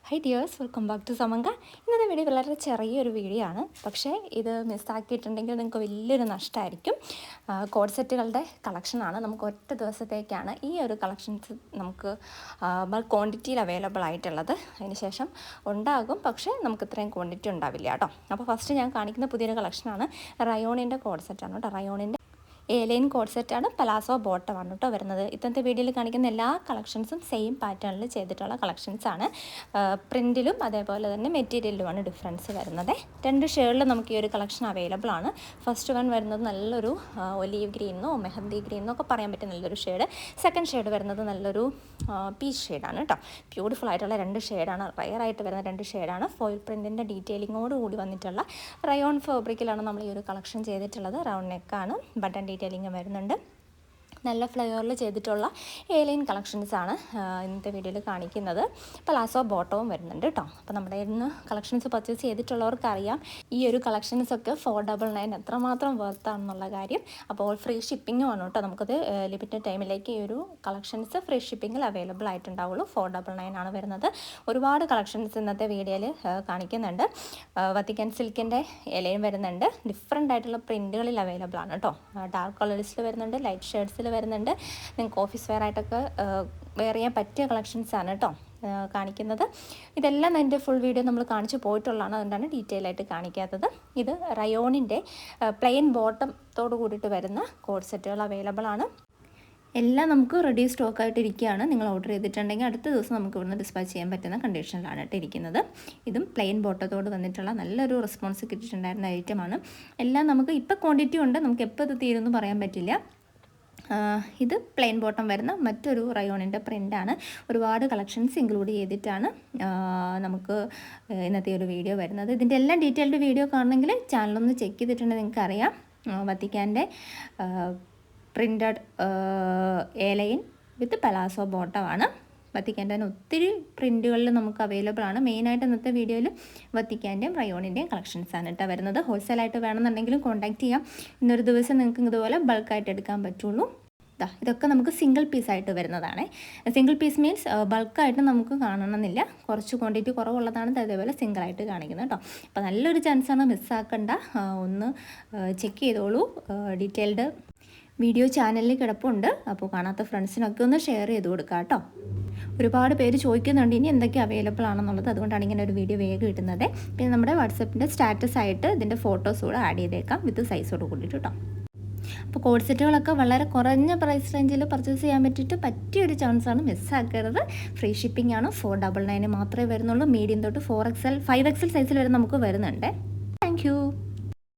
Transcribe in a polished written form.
High dears, welcome back to സമങ്ക. ഇന്നത്തെ video വളരെ ചെറിയൊരു വീഡിയോ ആണ്. പക്ഷേ ഇത് മിസ്സാക്കിയിട്ടുണ്ടെങ്കിൽ നിങ്ങൾക്ക് വലിയൊരു നഷ്ടമായിരിക്കും. കോഡ് സെറ്റുകളുടെ കളക്ഷനാണ്. നമുക്ക് ഒറ്റ ദിവസത്തേക്കാണ് ഈ ഒരു കളക്ഷൻസ് നമുക്ക് ബൾക്ക് ക്വാണ്ടിറ്റിയിൽ അവൈലബിൾ ആയിട്ടുള്ളത്. അതിനുശേഷം ഉണ്ടാകും, പക്ഷേ നമുക്ക് ഇത്രയും ക്വാണ്ടിറ്റി ഉണ്ടാവില്ല കേട്ടോ. അപ്പോൾ ഫസ്റ്റ് ഞാൻ കാണിക്കുന്ന പുതിയൊരു കളക്ഷനാണ്. റയോണിൻ്റെ കോഡ് സെറ്റാണ് കേട്ടോ. റയോണിൻ്റെ ലൈൻ കോഡ് സെറ്റാണ്. പലാസോ ബോട്ടമാണ് കേട്ടോ വരുന്നത്. ഇന്നത്തെ വീഡിയോയിൽ കാണിക്കുന്ന എല്ലാ കളക്ഷൻസും സെയിം പാറ്റേണിൽ ചെയ്തിട്ടുള്ള കളക്ഷൻസാണ്. പ്രിൻറ്റിലും അതേപോലെ തന്നെ മെറ്റീരിയലിലുമാണ് ഡിഫറൻസ് വരുന്നത്. രണ്ട് ഷെയ്ഡിൽ നമുക്ക് ഈ ഒരു കളക്ഷൻ അവൈലബിൾ ആണ്. ഫസ്റ്റ് വൺ വരുന്നത് നല്ലൊരു ഒലീവ് ഗ്രീനോ മെഹന്തി ഗ്രീനോ ഒക്കെ പറയാൻ പറ്റും നല്ലൊരു ഷെയ്ഡ്. സെക്കൻഡ് ഷെയ്ഡ് വരുന്നത് നല്ലൊരു പീച്ച് ഷെയ്ഡാണ് കേട്ടോ. ബ്യൂട്ടിഫുൾ ആയിട്ടുള്ള രണ്ട് ഷെയ്ഡാണ്. റയറായിട്ട് വരുന്ന രണ്ട് ഷെയ്ഡാണ്. ഫോയിൽ പ്രിൻറ്റിൻ്റെ ഡീറ്റെയിലിങ്ങോട് കൂടി വന്നിട്ടുള്ള റയോൺ ഫാബ്രിക്കിലാണ് നമ്മൾ ഈ ഒരു കളക്ഷൻ ചെയ്തിട്ടുള്ളത്. റൗണ്ട് നെക്കാണ്, ബട്ടൺ ഡീറ്റെയിലിംഗ് വരുന്നുണ്ട്. നല്ല ഫ്ലെയറിൽ ചെയ്തിട്ടുള്ള ലൈൻ കളക്ഷൻസാണ് ഇന്നത്തെ വീഡിയോയിൽ കാണിക്കുന്നത്. പലാസോ ബോട്ടവും വരുന്നുണ്ട് കേട്ടോ. അപ്പോൾ നമ്മുടെ ഇന്ന് കളക്ഷൻസ് പർച്ചേസ് ചെയ്തിട്ടുള്ളവർക്ക് അറിയാം ഈ ഒരു കളക്ഷൻസൊക്കെ 499 എത്രമാത്രം വർത്താണെന്നുള്ള കാര്യം. അപ്പോൾ ഫ്രീ ഷിപ്പിങ്ങും ആണ് കേട്ടോ. നമുക്കത് ലിമിറ്റഡ് ടൈമിലേക്ക് ഈ ഒരു കളക്ഷൻസ് ഫ്രീ ഷിപ്പിങ്ങിൽ അവൈലബിൾ ആയിട്ടുണ്ടാവുള്ളൂ. 499 ആണ് വരുന്നത്. ഒരുപാട് കളക്ഷൻസ് ഇന്നത്തെ വീഡിയോയിൽ കാണിക്കുന്നുണ്ട്. വത്തിക്കൻ സിൽക്കിൻ്റെ ഇലയും വരുന്നുണ്ട്. ഡിഫറെൻ്റ് ആയിട്ടുള്ള പ്രിൻറ്റുകളിൽ അവൈലബിൾ ആണ് കേട്ടോ. ഡാർക്ക് കളേഴ്സിൽ വരുന്നുണ്ട്, ലൈറ്റ് ഷെയ്ഡ്സിൽ വരുന്നുണ്ട്. നിങ്ങൾക്ക് ഓഫീസ് വെയർ ആയിട്ടൊക്കെ വെയർ ചെയ്യാൻ പറ്റിയ കളക്ഷൻസാണ് കേട്ടോ കാണിക്കുന്നത്. ഇതെല്ലാം എൻ്റെ ഫുൾ വീഡിയോ നമ്മൾ കാണിച്ചു പോയിട്ടുള്ളതാണ്, അതുകൊണ്ടാണ് ഡീറ്റെയിൽ ആയിട്ട് കാണിക്കാത്തത്. ഇത് റയോണിൻ്റെ പ്ലെയിൻ ബോട്ടത്തോട് കൂടിയിട്ട് വരുന്ന കോഡ് സെറ്റുകൾ അവൈലബിൾ ആണ്. എല്ലാം നമുക്ക് റെഡി സ്റ്റോക്ക് ആയിട്ട് ഇരിക്കുകയാണ്. നിങ്ങൾ ഓർഡർ ചെയ്തിട്ടുണ്ടെങ്കിൽ അടുത്ത ദിവസം നമുക്ക് ഇവിടുന്ന് ഡിസ്പാച്ച് ചെയ്യാൻ പറ്റുന്ന കണ്ടീഷനിലാണ് ഇരിക്കുന്നത്. ഇതും പ്ലെയിൻ ബോട്ടത്തോട് വന്നിട്ടുള്ള നല്ലൊരു റെസ്പോൺസ് കിട്ടിയിട്ടുണ്ടായിരുന്ന ഐറ്റമാണ്. എല്ലാം നമുക്ക് ഇപ്പോൾ ക്വാണ്ടിറ്റി ഉണ്ട്, നമുക്ക് എപ്പോൾ ഇത് തീരുമെന്ന് പറയാൻ പറ്റില്ല. ഇത് പ്ലെയിൻ ബോട്ടം വരുന്ന മറ്റൊരു റയോണിൻ്റെ പ്രിൻ്റാണ്. ഒരുപാട് കളക്ഷൻസ് ഇൻക്ലൂഡ് ചെയ്തിട്ടാണ് നമുക്ക് ഇന്നത്തെ ഒരു വീഡിയോ വരുന്നത്. ഇതിൻ്റെ എല്ലാം ഡീറ്റെയിൽഡ് വീഡിയോ കാണണമെങ്കിൽ ചാനലൊന്ന് ചെക്ക് ചെയ്തിട്ടുണ്ടെങ്കിൽ നിങ്ങൾക്ക് അറിയാം. വത്തിക്കാൻ്റെ പ്രിൻ്റഡ് ലൈൻ വിത്ത് പലാസോ ബോട്ടമാണ്. വത്തിക്കാൻ്റെ തന്നെ ഒത്തിരി പ്രിൻറ്റുകളിൽ നമുക്ക് അവൈലബിൾ ആണ്. മെയിനായിട്ട് ഇന്നത്തെ വീഡിയോയിൽ വത്തിക്കാൻ്റെയും റയോണിൻ്റെയും കളക്ഷൻസാണ് കേട്ടോ വരുന്നത്. ഹോൾസെയിലായിട്ട് വേണമെന്നുണ്ടെങ്കിലും കോൺടാക്ട് ചെയ്യാം. ഇന്നൊരു ദിവസം നിങ്ങൾക്ക് ഇതുപോലെ ബൾക്കായിട്ട് എടുക്കാൻ പറ്റുള്ളൂ. ഇതൊക്കെ നമുക്ക് സിംഗിൾ പീസായിട്ട് വരുന്നതാണ്. സിംഗിൾ പീസ് മീൻസ് ബൾക്കായിട്ട് നമുക്ക് കാണണമെന്നില്ല. കുറച്ച് ക്വാണ്ടിറ്റി കുറവുള്ളതാണ് അതേപോലെ സിംഗിളായിട്ട് കാണിക്കുന്നത് കേട്ടോ. അപ്പോൾ നല്ലൊരു ചാൻസാണ്, മിസ്സാക്കണ്ട. ഒന്ന് ചെക്ക് ചെയ്തോളൂ. ഡീറ്റെയിൽഡ് വീഡിയോ ചാനലിൽ കിടപ്പുണ്ട്. അപ്പോൾ കാണാത്ത ഫ്രണ്ട്സിനൊക്കെ ഒന്ന് ഷെയർ ചെയ്ത് കൊടുക്കുക കേട്ടോ. ഒരുപാട് പേര് ചോദിക്കുന്നുണ്ട് ഇനി എന്തൊക്കെ അവൈലബിൾ ആണെന്നുള്ളത്, അതുകൊണ്ടാണ് ഇങ്ങനെ ഒരു വീഡിയോ വേഗം കിട്ടുന്നത്. പിന്നെ നമ്മുടെ വാട്സപ്പിൻ്റെ സ്റ്റാറ്റസ് ആയിട്ട് ഇതിൻ്റെ ഫോട്ടോസ് കൂടെ ആഡ് ചെയ്തേക്കാം വിത്ത് സൈസോട് കൂടിയിട്ട് കേട്ടോ. അപ്പോൾ കോഡ് സെറ്റുകളൊക്കെ വളരെ കുറഞ്ഞ പ്രൈസ് റേഞ്ചിൽ പർച്ചേസ് ചെയ്യാൻ പറ്റിയിട്ട് പറ്റിയൊരു ചാൻസാണ്, മിസ്സാക്കരുത്. ഫ്രീ ഷിപ്പിംഗ് ആണ്. 499 മാത്രമേ വരുന്നുള്ളൂ. മീഡിയം തൊട്ട് 4XL 5XL സൈസിൽ വരെ നമുക്ക് വരുന്നുണ്ട്. താങ്ക്